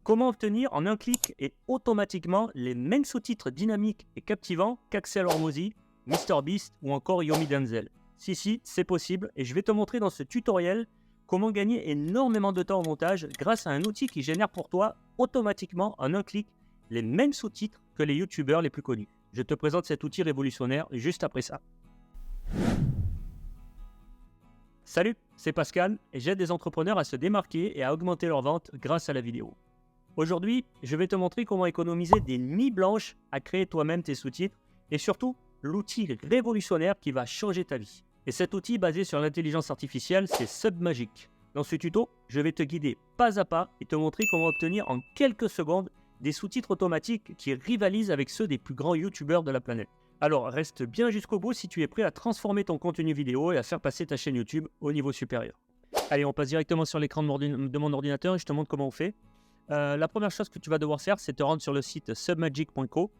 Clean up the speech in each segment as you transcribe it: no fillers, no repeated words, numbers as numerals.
Comment obtenir en un clic et automatiquement les mêmes sous-titres dynamiques et captivants qu'Axel Hormozy, MrBeast ou encore Yomi Denzel? Si, c'est possible et je vais te montrer dans ce tutoriel comment gagner énormément de temps au montage grâce à un outil qui génère pour toi automatiquement en un clic les mêmes sous-titres que les youtubeurs les plus connus. Je te présente cet outil révolutionnaire juste après ça. Salut, c'est Pascal et j'aide des entrepreneurs à se démarquer et à augmenter leurs ventes grâce à la vidéo. Aujourd'hui, je vais te montrer comment économiser des nuits blanches à créer toi-même tes sous-titres et surtout l'outil révolutionnaire qui va changer ta vie. Et cet outil basé sur l'intelligence artificielle, c'est Submagic. Dans ce tuto, je vais te guider pas à pas et te montrer comment obtenir en quelques secondes des sous-titres automatiques qui rivalisent avec ceux des plus grands youtubeurs de la planète. Alors reste bien jusqu'au bout si tu es prêt à transformer ton contenu vidéo et à faire passer ta chaîne YouTube au niveau supérieur. Allez, on passe directement sur l'écran de mon ordinateur et je te montre comment on fait. La première chose que tu vas devoir faire, c'est te rendre sur le site submagic.co.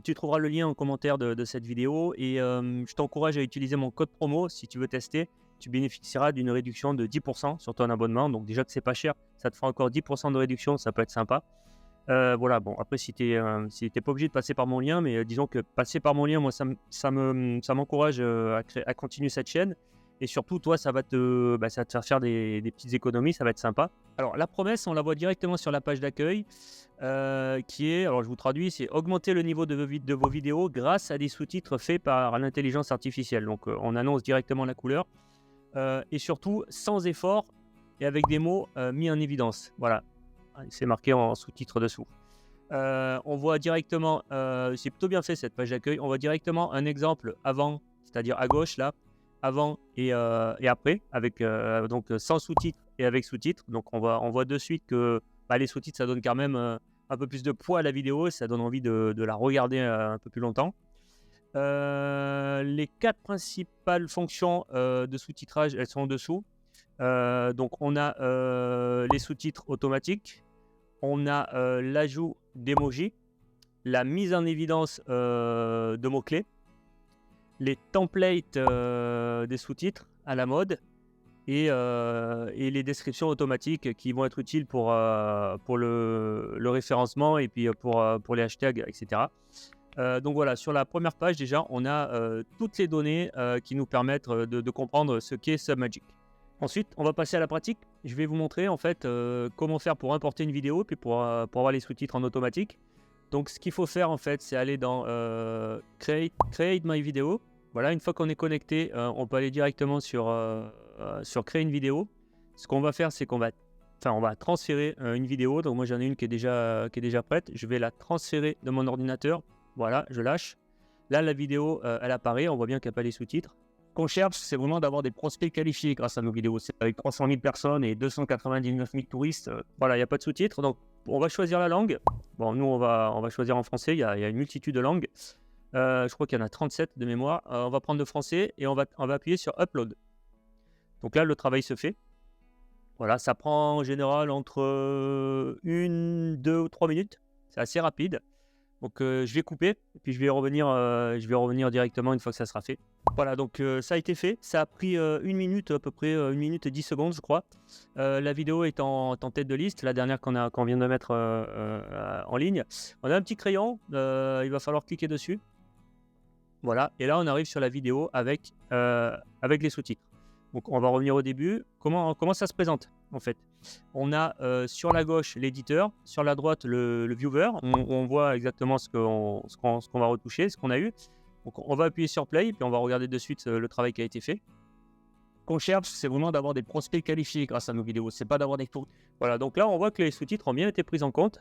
Tu trouveras le lien en commentaire de cette vidéo et je t'encourage à utiliser mon code promo si tu veux tester. Tu bénéficieras d'une réduction de 10% sur ton abonnement. Donc déjà que c'est pas cher, ça te fera encore 10% de réduction, ça peut être sympa. Voilà, bon, après si tu n'es pas obligé de passer par mon lien, mais disons que passer par mon lien, moi ça m'encourage à continuer cette chaîne. Et surtout, toi, ça va te faire des petites économies, ça va être sympa. Alors, la promesse, on la voit directement sur la page d'accueil, qui est, alors je vous traduis, c'est augmenter le niveau de vos vidéos grâce à des sous-titres faits par l'intelligence artificielle. Donc, on annonce directement la couleur, et surtout, sans effort et avec des mots mis en évidence. Voilà, c'est marqué en sous-titre dessous. On voit directement, c'est plutôt bien fait cette page d'accueil, on voit directement un exemple avant, c'est-à-dire à gauche, là, avant et après, avec donc sans sous-titres et avec sous-titres. Donc on voit de suite que les sous-titres, ça donne quand même un peu plus de poids à la vidéo, ça donne envie de la regarder un peu plus longtemps. Les 4 principales fonctions de sous-titrage, elles sont en dessous. Donc on a les sous-titres automatiques, on a l'ajout d'emojis, la mise en évidence de mots-clés, les templates des sous-titres à la mode et les descriptions automatiques qui vont être utiles pour le référencement et puis pour les hashtags, etc. Donc voilà, sur la première page déjà, on a toutes les données qui nous permettent de comprendre ce qu'est Submagic. Ensuite, on va passer à la pratique. Je vais vous montrer en fait comment faire pour importer une vidéo puis pour avoir les sous-titres en automatique. Donc ce qu'il faut faire en fait, c'est aller dans Create My Video. Voilà, une fois qu'on est connecté, on peut aller directement sur créer une vidéo. Ce qu'on va faire, c'est qu'on va transférer une vidéo. Donc moi j'en ai une qui est déjà prête. Je vais la transférer de mon ordinateur. Voilà, je lâche. Là, la vidéo, elle apparaît. On voit bien qu'il n'y a pas les sous-titres. Ce qu'on cherche, c'est vraiment d'avoir des prospects qualifiés grâce à nos vidéos. C'est avec 300 000 personnes et 299 000 touristes. Voilà, il n'y a pas de sous-titres. Donc on va choisir la langue. Bon, nous, on va choisir en français. Il y a une multitude de langues. Je crois qu'il y en a 37 de mémoire. On va prendre le français et on va appuyer sur Upload. Donc là, le travail se fait. Voilà, ça prend en général entre 1, 2 ou 3 minutes. C'est assez rapide. Donc je vais couper et puis je vais revenir directement une fois que ça sera fait. Voilà, donc ça a été fait. Ça a pris 1 minute à peu près, 1 minute et 10 secondes je crois. La vidéo est en tête de liste, la dernière qu'on vient de mettre en ligne. On a un petit crayon, il va falloir cliquer dessus. Voilà, et là on arrive sur la vidéo avec les sous-titres. Donc on va revenir au début. Comment ça se présente en fait? On a sur la gauche l'éditeur, sur la droite le viewer. On voit exactement ce qu'on va retoucher, ce qu'on a eu. Donc on va appuyer sur play, puis on va regarder de suite le travail qui a été fait. Ce qu'on cherche, c'est vraiment d'avoir des prospects qualifiés grâce à nos vidéos. C'est pas d'avoir des tours. Voilà, donc là on voit que les sous-titres ont bien été pris en compte.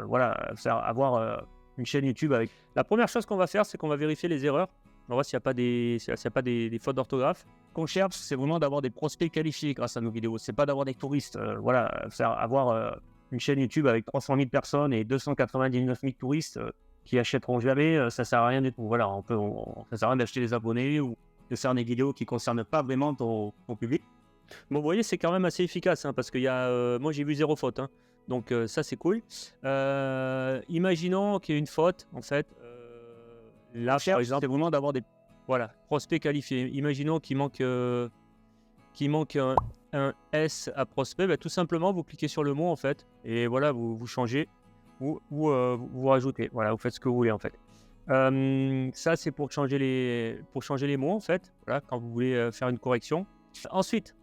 Voilà, avoir une chaîne YouTube avec. La première chose qu'on va faire, c'est qu'on va vérifier les erreurs. On va voir s'il n'y a pas des fautes d'orthographe. Ce qu'on cherche, c'est vraiment d'avoir des prospects qualifiés grâce à nos vidéos. C'est pas d'avoir des touristes. Voilà, avoir une chaîne YouTube avec 300 000 personnes et 299 000 touristes qui achèteront jamais, ça sert à rien du tout. Voilà, ça sert à rien d'acheter des abonnés ou de faire des vidéos qui ne concernent pas vraiment ton public. Bon, vous voyez, c'est quand même assez efficace hein, parce que moi j'ai vu 0 faute. Hein. Donc ça, c'est cool. Imaginons qu'il y ait une faute, en fait. Là, par exemple, c'est vraiment d'avoir des prospects qualifiés. Imaginons qu'il manque un S à prospect, bah, tout simplement, vous cliquez sur le mot, en fait, et voilà, vous changez ou vous rajoutez. Voilà, vous faites ce que vous voulez, en fait. Ça, c'est pour changer les mots, en fait, voilà, quand vous voulez faire une correction. Ensuite,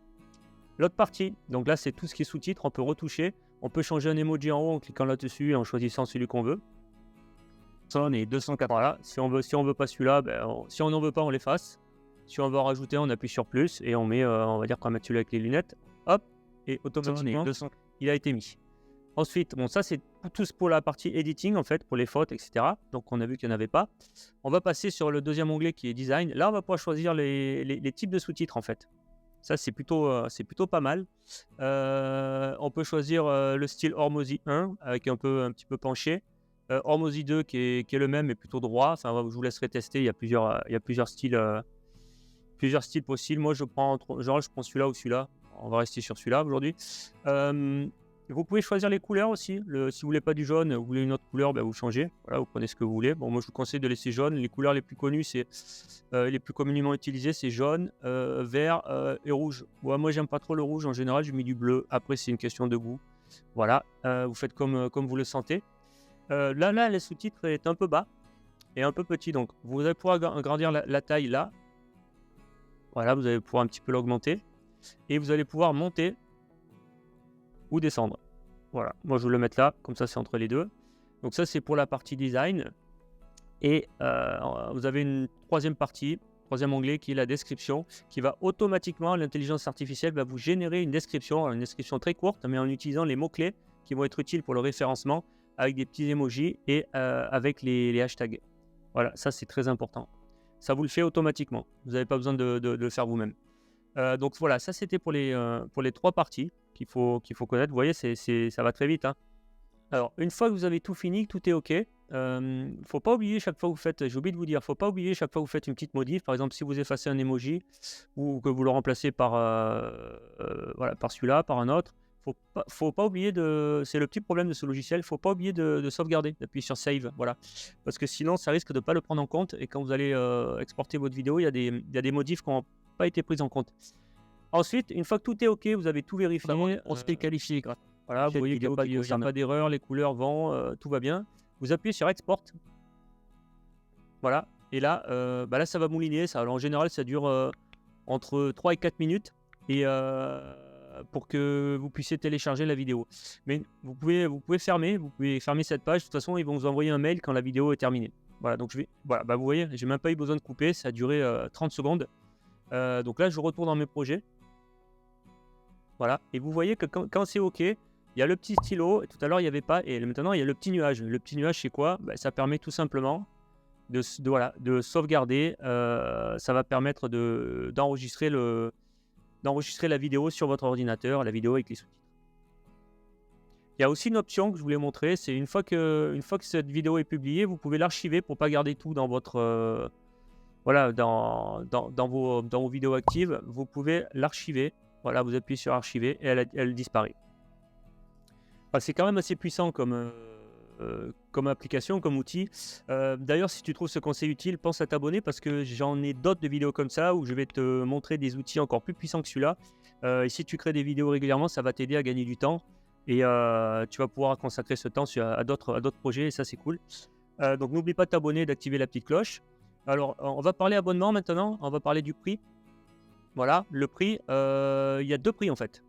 l'autre partie, donc là, c'est tout ce qui est sous-titres. On peut retoucher. On peut changer un emoji en haut en cliquant là-dessus et en choisissant celui qu'on veut. Ça, on est 280. Voilà. Si on veut pas celui-là, si on n'en veut pas, on l'efface. Si on veut en rajouter, on appuie sur plus et on met, on va dire qu'on va mettre celui avec les lunettes. Hop, et automatiquement, il a été mis. Ensuite, bon, ça c'est tout pour la partie editing, en fait, pour les fautes, etc. Donc on a vu qu'il n'y en avait pas. On va passer sur le deuxième onglet qui est design. Là, on va pouvoir choisir les types de sous-titres, en fait. Ça, c'est plutôt pas mal. On peut choisir le style Hormozy 1 avec un petit peu penché. Hormozy 2 qui est le même mais plutôt droit. Enfin, je vous laisserai tester. Il y a plusieurs styles possibles. Moi, je prends celui-là ou celui-là. On va rester sur celui-là aujourd'hui. Vous pouvez choisir les couleurs aussi. Si vous voulez pas du jaune, vous voulez une autre couleur, vous changez. Voilà, vous prenez ce que vous voulez. Bon, moi, je vous conseille de laisser jaune. Les couleurs les plus connues, les plus communément utilisées, c'est jaune, vert et rouge. Ouais, moi, j'aime pas trop le rouge. En général, je mets du bleu. Après, c'est une question de goût. Voilà, vous faites comme vous le sentez. Là, les sous-titres est un peu bas et un peu petit. Donc, vous allez pouvoir agrandir la taille là. Voilà, vous allez pouvoir un petit peu l'augmenter. Et vous allez pouvoir monter ou descendre. Voilà, moi je vais le mettre là, comme ça c'est entre les deux. Donc ça c'est pour la partie design. Et vous avez une troisième onglet qui est la description, qui va automatiquement, l'intelligence artificielle va vous générer une description très courte, mais en utilisant les mots-clés qui vont être utiles pour le référencement, avec des petits emojis et avec les hashtags. Voilà, ça c'est très important. Ça vous le fait automatiquement, vous n'avez pas besoin de le faire vous-même. Donc voilà, ça c'était pour les trois parties qu'il faut connaître. Vous voyez, ça va très vite, hein. Alors, une fois que vous avez tout fini, que tout est OK, faut pas oublier chaque fois que vous faites, j'ai oublié de vous dire, faut pas oublier chaque fois que vous faites une petite modif. Par exemple, si vous effacez un emoji ou que vous le remplacez par celui-là, par un autre, faut pas oublier c'est le petit problème de ce logiciel, faut pas oublier de sauvegarder, d'appuyer sur save, voilà. Parce que sinon, ça risque de pas le prendre en compte et quand vous allez exporter votre vidéo, il y a des modifs qui n'ont pas été prises en compte. Ensuite, une fois que tout est OK, vous avez tout vérifié, on se fait qualifier. Voilà, vous voyez qu'il n'y a pas d'erreur, les couleurs vont, tout va bien. Vous appuyez sur Export. Voilà, et là, là ça va mouliner. Alors, en général, ça dure entre 3 et 4 minutes et, pour que vous puissiez télécharger la vidéo. Mais vous pouvez fermer cette page. De toute façon, ils vont vous envoyer un mail quand la vidéo est terminée. Voilà, donc vous voyez, j'ai même pas eu besoin de couper, ça a duré 30 secondes. Donc là, je retourne dans mes projets. Voilà, et vous voyez que quand c'est OK, il y a le petit stylo, et tout à l'heure il n'y avait pas, et maintenant il y a le petit nuage. Le petit nuage, c'est quoi? Ça permet tout simplement de sauvegarder, ça va permettre d'enregistrer la vidéo sur votre ordinateur, la vidéo avec les sous-titres. Il y a aussi une option que je voulais montrer, c'est une fois que cette vidéo est publiée, vous pouvez l'archiver pour ne pas garder tout dans votre... dans vos vidéos actives, vous pouvez l'archiver. Voilà, vous appuyez sur archiver et elle disparaît. Enfin, c'est quand même assez puissant comme application, comme outil. D'ailleurs, si tu trouves ce conseil utile, pense à t'abonner parce que j'en ai d'autres de vidéos comme ça où je vais te montrer des outils encore plus puissants que celui-là. Et si tu crées des vidéos régulièrement, ça va t'aider à gagner du temps et tu vas pouvoir consacrer ce temps à d'autres projets et ça, c'est cool. Donc, n'oublie pas de t'abonner et d'activer la petite cloche. Alors, on va parler abonnement maintenant. On va parler du prix. Voilà, le prix, il y a deux prix en fait.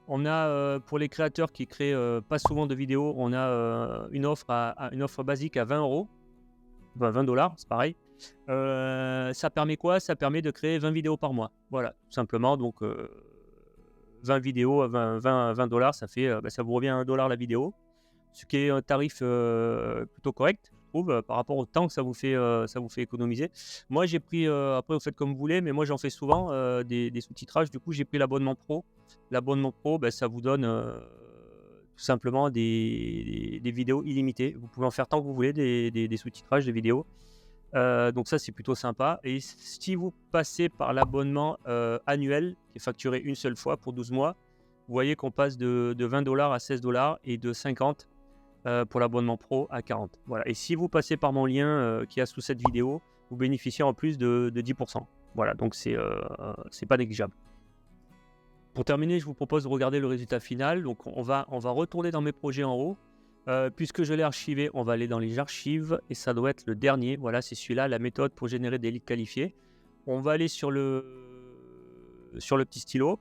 On a pour les créateurs qui créent pas souvent de vidéos, on a une offre basique à 20 €, 20 $, c'est pareil. Ça permet quoi? Ça permet de créer 20 vidéos par mois. Voilà, tout simplement. Donc 20 vidéos à 20 $, ça fait, ça vous revient à 1 $ la vidéo, ce qui est un tarif plutôt correct. Par rapport au temps que ça vous fait économiser. Moi j'ai pris, après vous faites comme vous voulez, mais moi j'en fais souvent des sous-titrages, du coup j'ai pris l'abonnement pro. L'abonnement pro, ça vous donne tout simplement des vidéos illimitées. Vous pouvez en faire tant que vous voulez des sous-titrages de vidéos. Donc ça c'est plutôt sympa. Et si vous passez par l'abonnement annuel, qui est facturé une seule fois pour 12 mois, vous voyez qu'on passe de 20 $ à 16 $ et de 50 pour l'abonnement pro à 40. Voilà. Et si vous passez par mon lien qui est sous cette vidéo, vous bénéficiez en plus de 10%. Voilà, donc c'est pas négligeable. Pour terminer, je vous propose de regarder le résultat final. Donc, on va retourner dans mes projets en haut. Puisque je l'ai archivé, on va aller dans les archives et ça doit être le dernier. Voilà, c'est celui-là, la méthode pour générer des leads qualifiés. On va aller sur le petit stylo.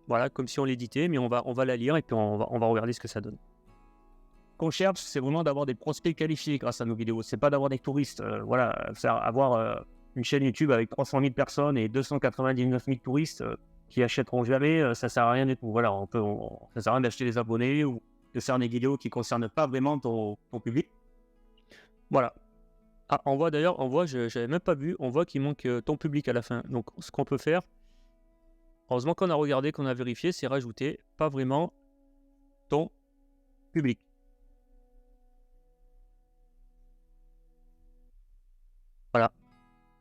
Voilà, comme si on l'éditait, mais on va la lire et puis on va regarder ce que ça donne. Ce qu'on cherche, c'est vraiment d'avoir des prospects qualifiés grâce à nos vidéos. C'est pas d'avoir des touristes. Voilà, avoir une chaîne YouTube avec 300 000 personnes et 299 000 touristes qui achèteront jamais, ça sert à rien du tout. Voilà, ça sert à rien d'acheter des abonnés ou de faire des vidéos qui ne concernent pas vraiment ton public. Voilà. Ah, on voit, j'avais même pas vu, on voit qu'il manque ton public à la fin. Donc, ce qu'on peut faire, heureusement qu'on a regardé, qu'on a vérifié, c'est rajouter pas vraiment ton public. Voilà.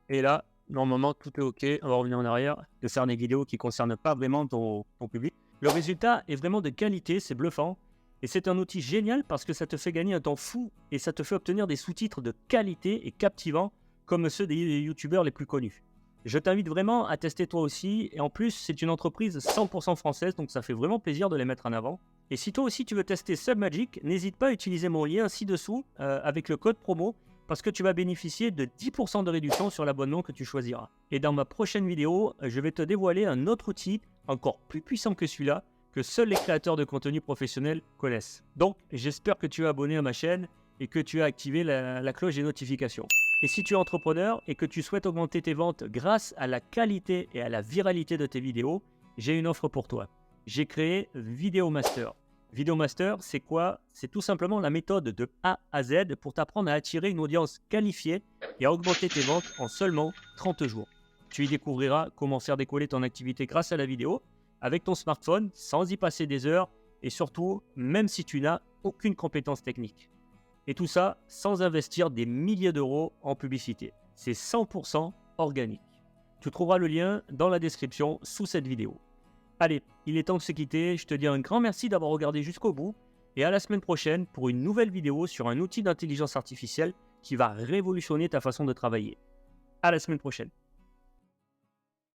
Et là, normalement, tout est OK. On va revenir en arrière. De faire des vidéos qui ne concernent pas vraiment ton public. Le résultat est vraiment de qualité, c'est bluffant. Et c'est un outil génial parce que ça te fait gagner un temps fou et ça te fait obtenir des sous-titres de qualité et captivants comme ceux des youtubeurs les plus connus. Je t'invite vraiment à tester toi aussi. Et en plus, c'est une entreprise 100% française, donc ça fait vraiment plaisir de les mettre en avant. Et si toi aussi tu veux tester Submagic, n'hésite pas à utiliser mon lien ci-dessous avec le code promo parce que tu vas bénéficier de 10% de réduction sur l'abonnement que tu choisiras. Et dans ma prochaine vidéo, je vais te dévoiler un autre outil encore plus puissant que celui-là, que seuls les créateurs de contenu professionnels connaissent. Donc, j'espère que tu es abonné à ma chaîne et que tu as activé la cloche des notifications. Et si tu es entrepreneur et que tu souhaites augmenter tes ventes grâce à la qualité et à la viralité de tes vidéos, j'ai une offre pour toi. J'ai créé Video Master. Video Master, c'est quoi? C'est tout simplement la méthode de A à Z pour t'apprendre à attirer une audience qualifiée et à augmenter tes ventes en seulement 30 jours. Tu y découvriras comment faire décoller ton activité grâce à la vidéo, avec ton smartphone, sans y passer des heures, et surtout, même si tu n'as aucune compétence technique. Et tout ça sans investir des milliers d'euros en publicité. C'est 100% organique. Tu trouveras le lien dans la description sous cette vidéo. Allez, il est temps de se quitter. Je te dis un grand merci d'avoir regardé jusqu'au bout et à la semaine prochaine pour une nouvelle vidéo sur un outil d'intelligence artificielle qui va révolutionner ta façon de travailler. À la semaine prochaine.